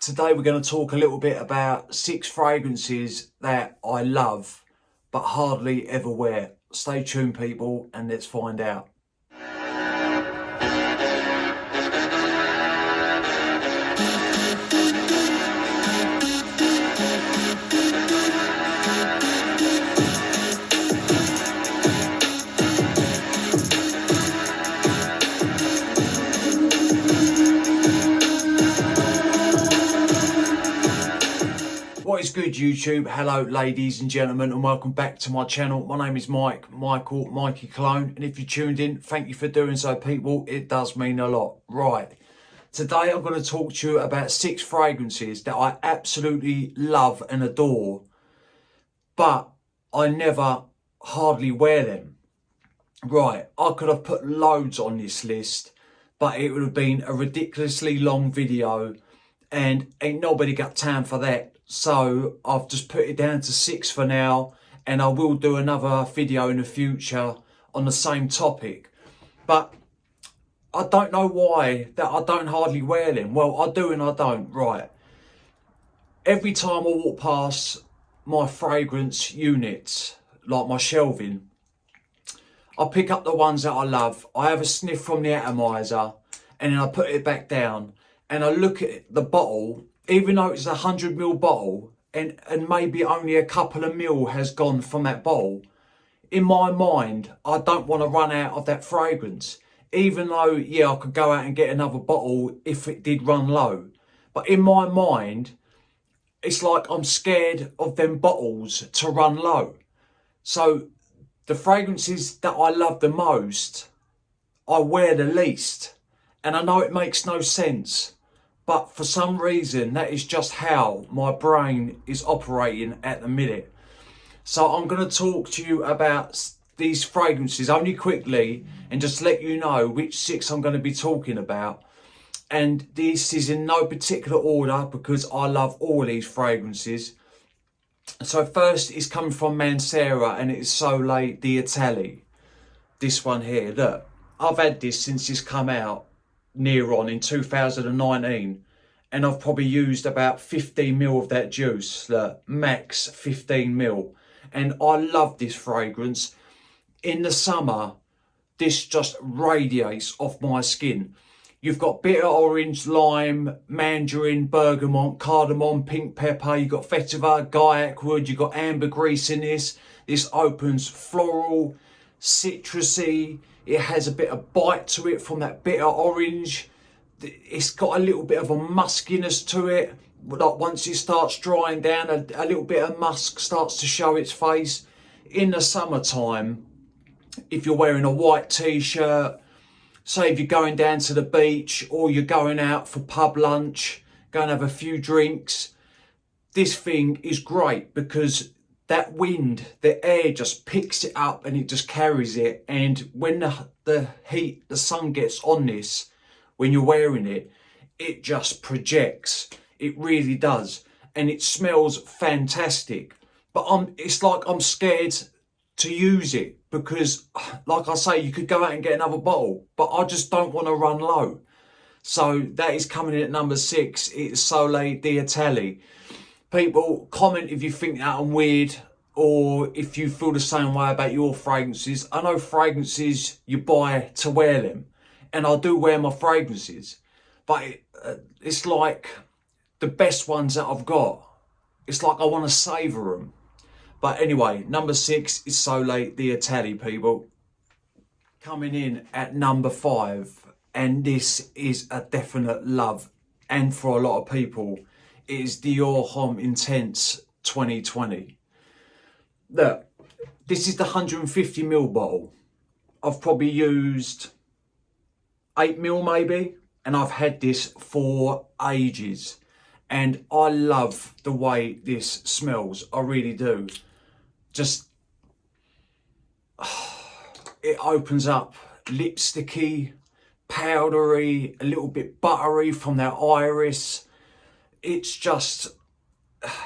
Today we're going to talk a little bit about 6 fragrances that I love but hardly ever wear. Stay tuned, people, and let's find out. What is good, YouTube? Hello, ladies and gentlemen, and welcome back to my channel. My name is Mikey Cologne, and if you tuned in, thank you for doing so, people. It does mean a lot. Right, today I'm going to talk to you about 6 fragrances that I absolutely love and adore, but I never hardly wear them. Right, I could have put loads on this list, but it would have been a ridiculously long video, and ain't nobody got time for that. So I've just put it down to 6 for now, and I will do another video in the future on the same topic. But I don't know why that I don't hardly wear them. Well, I do and I don't. Right. Every time I walk past my fragrance units, like my shelving, I pick up the ones that I love. I have a sniff from the atomizer, and then I put it back down, and I look at the bottle. Even though it's a 100ml bottle and maybe only a couple of mil has gone from that bottle, in my mind, I don't want to run out of that fragrance. Even though, yeah, I could go out and get another bottle if it did run low. But in my mind, it's like I'm scared of them bottles to run low. So the fragrances that I love the most, I wear the least. And I know it makes no sense, but for some reason, that is just how my brain is operating at the minute. So I'm going to talk to you about these fragrances only quickly and just let you know which 6 I'm going to be talking about. And this is in no particular order because I love all these fragrances. So first is coming from Mancera, and it is Soleil d'Italie. This one here, look, I've had this since it's come out. Near on in 2019, and I've probably used about 15ml of that juice, max 15ml, and I love this fragrance. In the summer, this just radiates off my skin. You've got bitter orange, lime, mandarin, bergamot, cardamom, pink pepper, you've got vetiver, guaiac wood, you've got ambergris in this. This opens floral, citrusy. It has a bit of bite to it from that bitter orange. It's got a little bit of a muskiness to it. Like once it starts drying down, a little bit of musk starts to show its face. In the summertime, if you're wearing a white t-shirt, say if you're going down to the beach or you're going out for pub lunch, go and have a few drinks, this thing is great because that wind, the air just picks it up and it just carries it. And when the heat, the sun gets on this, when you're wearing it, it just projects. It really does. And it smells fantastic. But it's like I'm scared to use it because, like I say, you could go out and get another bottle, but I just don't want to run low. So that is coming in at number 6. It's Soleil d'Italie. People, comment if you think that I'm weird or if you feel the same way about your fragrances. I know fragrances you buy to wear them, and I do wear my fragrances, but it's like the best ones that I've got. It's like I want to savour them. But anyway, number 6 is Soleil d'Italie, people. Coming in at number 5, and this is a definite love, and for a lot of people, is Dior Hom Intense 2020. Look, this is the 150ml bottle. I've probably used 8ml maybe, and I've had this for ages. And I love the way this smells, I really do. Just, it opens up lipsticky, powdery, a little bit buttery from that iris. It's just,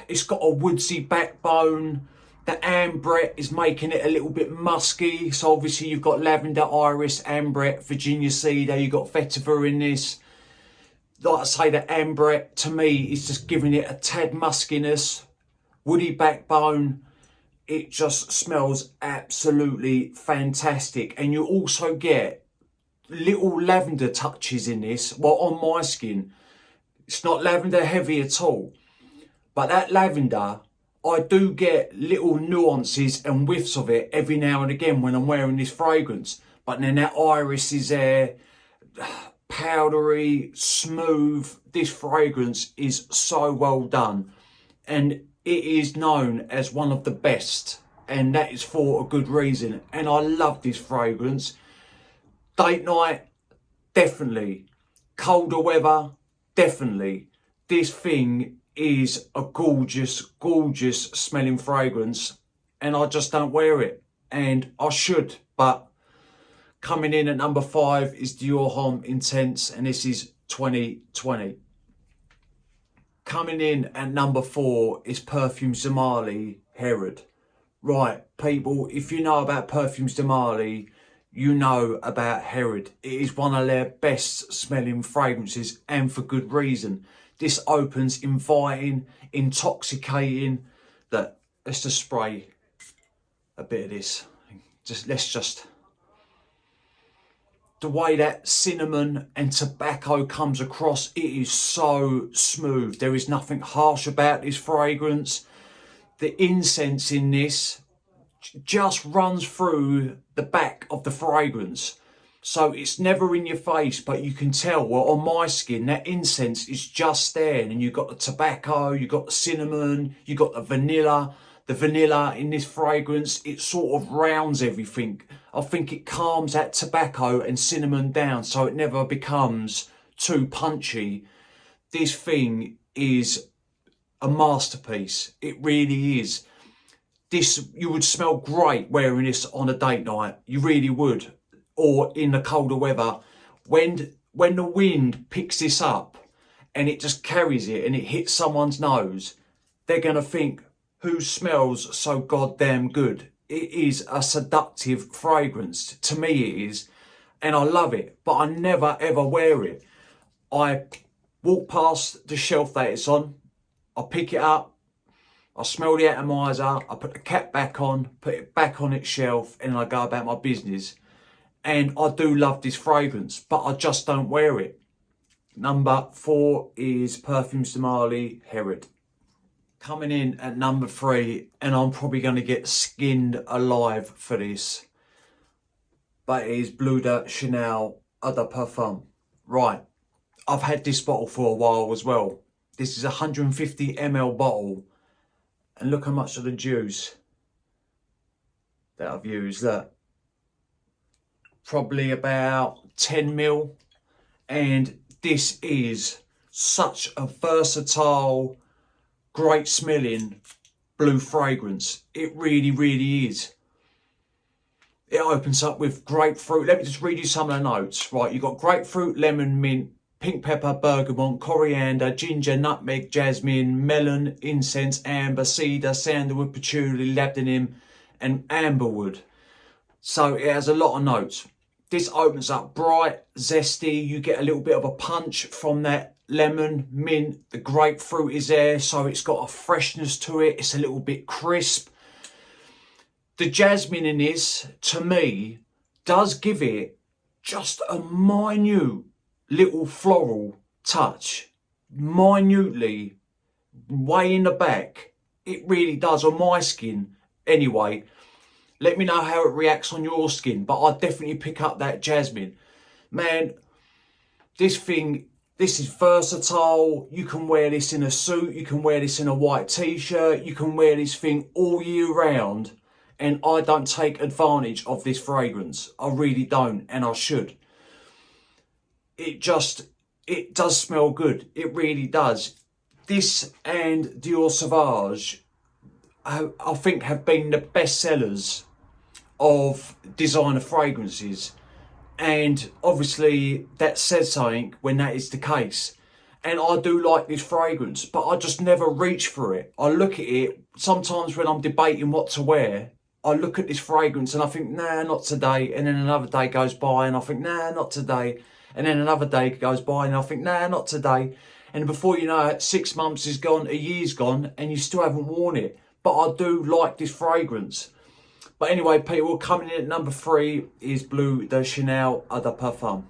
it's got a woodsy backbone. The ambrette is making it a little bit musky. So obviously you've got lavender, iris, ambrette, Virginia cedar. You've got vetiver in this. like I say, the ambrette to me is just giving it a tad muskiness, woody backbone. It just smells absolutely fantastic. And you also get little lavender touches in this. Well, on my skin, it's not lavender heavy at all. But that lavender, I do get little nuances and whiffs of it every now and again when I'm wearing this fragrance. But then that iris is there, powdery, smooth. This fragrance is so well done. And it is known as one of the best, and that is for a good reason. And I love this fragrance. Date night, definitely. Colder weather, definitely. This thing is a gorgeous, gorgeous smelling fragrance, and I just don't wear it, and I should. But coming in at number 5 is Dior Hom Intense, and this is 2020. Coming in at number 4 is Perfumes de Marly Herod. Right, people, if you know about Perfumes de Marly, you know about Herod. It is one of their best smelling fragrances, and for good reason. This opens inviting, intoxicating. Let's just spray a bit of this. The way that cinnamon and tobacco comes across, it is so smooth. There is nothing harsh about this fragrance. The incense in this just runs through the back of the fragrance. So it's never in your face, but you can tell, well, on my skin, that incense is just there. And you've got the tobacco, you've got the cinnamon, you've got the vanilla. The vanilla in this fragrance, it sort of rounds everything. I think it calms that tobacco and cinnamon down so it never becomes too punchy. This thing is a masterpiece. It really is. This, you would smell great wearing this on a date night. You really would. Or in the colder weather. When the wind picks this up and it just carries it and it hits someone's nose, they're going to think, who smells so goddamn good? It is a seductive fragrance. To me it is. And I love it. But I never ever wear it. I walk past the shelf that it's on. I pick it up. I smell the atomizer. I put the cap back on. Put it back on its shelf. And I go about my business. And I do love this fragrance. But I just don't wear it. Number 4 is Perfumes de Marly Herod. Coming in at number 3, and I'm probably going to get skinned alive for this, but it is Bleu de Chanel Eau de Parfum. Right, I've had this bottle for a while as well. This is a 150 ml bottle, and look how much of the juice that I've used. Look, probably about 10 ml, and this is such a versatile, great smelling blue fragrance. It really, really is. It opens up with grapefruit. Let me just read you some of the notes. Right, you've got grapefruit, lemon, mint, pink pepper, bergamot, coriander, ginger, nutmeg, jasmine, melon, incense, amber, cedar, sandalwood, patchouli, labdanum, and amberwood. So it has a lot of notes. This opens up bright, zesty. You get a little bit of a punch from that lemon, mint, the grapefruit is there, so it's got a freshness to it. It's a little bit crisp. The jasmine in this, to me, does give it just a minute little floral touch. Minutely, way in the back. It really does on my skin. Anyway, let me know how it reacts on your skin, but I definitely pick up that jasmine. Man, this is versatile. You can wear this in a suit. You can wear this in a white t-shirt. You can wear this thing all year round. And I don't take advantage of this fragrance. I really don't, and I should. It does smell good. It really does. This and Dior Sauvage, I think, have been the best sellers of designer fragrances. And obviously that says something when that is the case. And I do like this fragrance, but I just never reach for it. I look at it, sometimes when I'm debating what to wear, I look at this fragrance and I think, nah, not today. And then another day goes by and I think, nah, not today. And then another day goes by and I think, nah, not today. And before you know it, 6 months is gone, a year's gone, and you still haven't worn it. But I do like this fragrance. But anyway, people, coming in at number 3 is Bleu de Chanel Eau de Parfum.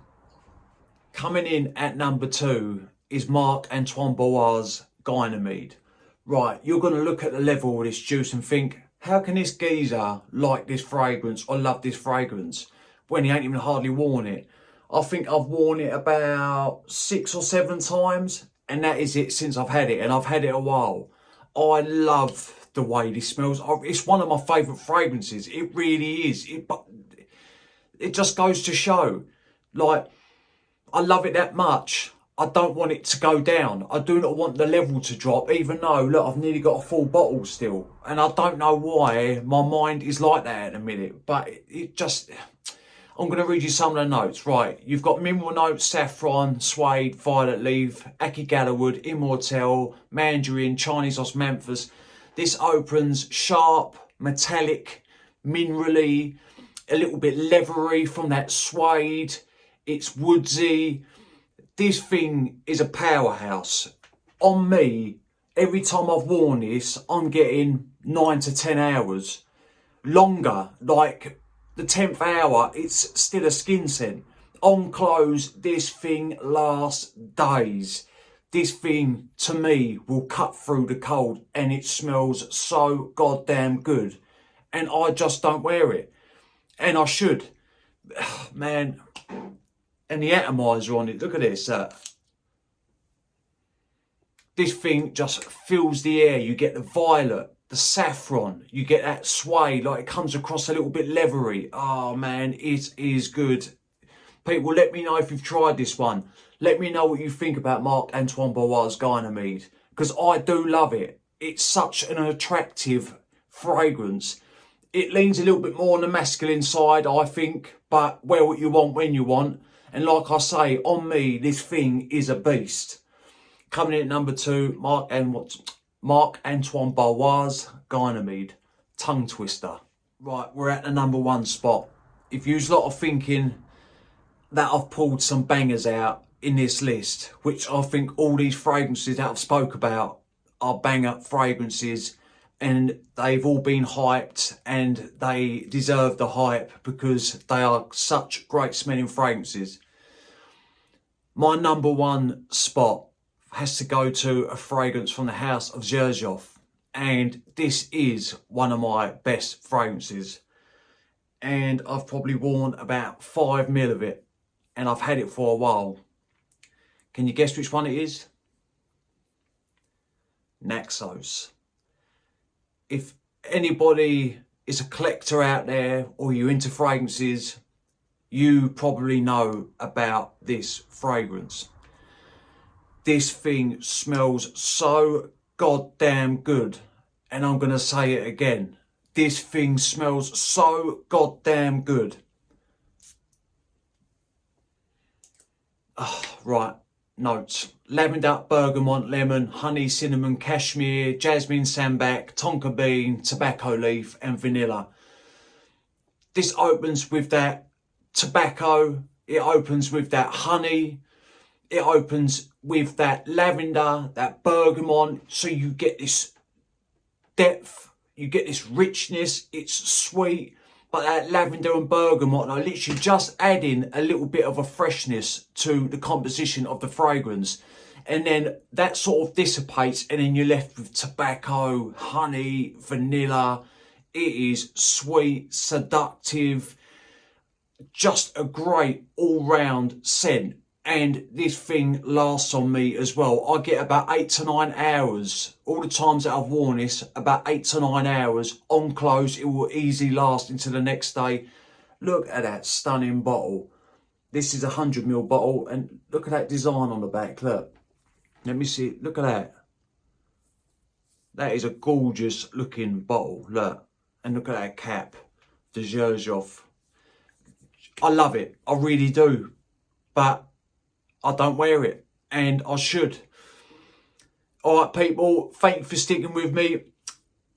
Coming in at number 2 is Marc Antoine Bois Ganymede. Right, you're going to look at the level of this juice and think, how can this geezer like this fragrance or love this fragrance when he ain't even hardly worn it? I think I've worn it about 6 or 7 times, and that is it since I've had it, and I've had it a while. I love the way this smells. It's one of my favourite fragrances. It really is. It just goes to show, like, I love it that much. I don't want it to go down. I do not want the level to drop, even though, look, I've nearly got a full bottle still. And I don't know why my mind is like that at the minute. But it just... I'm going to read you some of the notes. Right, you've got mineral notes, saffron, suede, violet leaf, akigalawood, immortelle, mandarin, Chinese osmanthus. This opens sharp, metallic, minerally, a little bit leathery from that suede. It's woodsy. This thing is a powerhouse. On me, every time I've worn this, I'm getting 9 to 10 hours. Longer, like the 10th hour, it's still a skin scent. On clothes, this thing lasts days. This thing, to me, will cut through the cold, and it smells so goddamn good. And I just don't wear it. And I should. Man. And the atomizer on it, look at this. This thing just fills the air. You get the violet, the saffron, you get that suede, like it comes across a little bit leathery. Oh man, it is good. People, let me know if you've tried this one. Let me know what you think about Marc Antoine Bois Ganymede, because I do love it. It's such an attractive fragrance. It leans a little bit more on the masculine side, I think, but wear what you want when you want. And like I say, on me, this thing is a beast. Coming in at number 2, Marc Antoine Bois Ganymede, tongue twister. Right, we're at the number 1 spot. If you's lot are thinking that I've pulled some bangers out in this list, which I think all these fragrances that I've spoke about are banger fragrances, and they've all been hyped, and they deserve the hype because they are such great smelling fragrances. My number 1 spot has to go to a fragrance from the house of Xerjoff, and this is one of my best fragrances, and I've probably worn about 5 ml of it, and I've had it for a while. Can you guess which one it is? Naxos. If anybody is a collector out there or you're into fragrances, you probably know about this fragrance. This thing smells so goddamn good. And I'm going to say it again. This thing smells so goddamn good. Right, notes. Lavender, bergamot, lemon, honey, cinnamon, cashmere, jasmine, sambac, tonka bean, tobacco leaf and vanilla. This opens with that tobacco. It opens with that honey. It opens with that lavender, that bergamot. So you get this depth, you get this richness. It's sweet, but that lavender and bergamot are literally just adding a little bit of a freshness to the composition of the fragrance. And then that sort of dissipates, and then you're left with tobacco, honey, vanilla. It is sweet, seductive, just a great all-round scent. And this thing lasts on me as well. I get about 8 to 9 hours. All the times that I've worn this, about 8 to 9 hours on clothes. It will easily last into the next day. Look at that stunning bottle. This is a 100 ml bottle, and look at that design on the back. Look, let me see. Look at that. That is a gorgeous looking bottle. Look, and look at that cap. The Xerjoff. I love it. I really do. But I don't wear it, and I should. All right, people, thank you for sticking with me.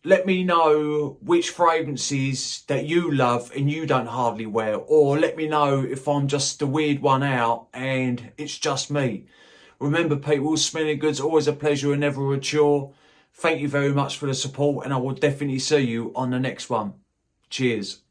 let me know which fragrances that you love and you don't hardly wear, or let me know if I'm just the weird one out and it's just me. Remember people, smelling good's always a pleasure and never a chore. Thank you very much for the support, and I will definitely see you on the next one. Cheers.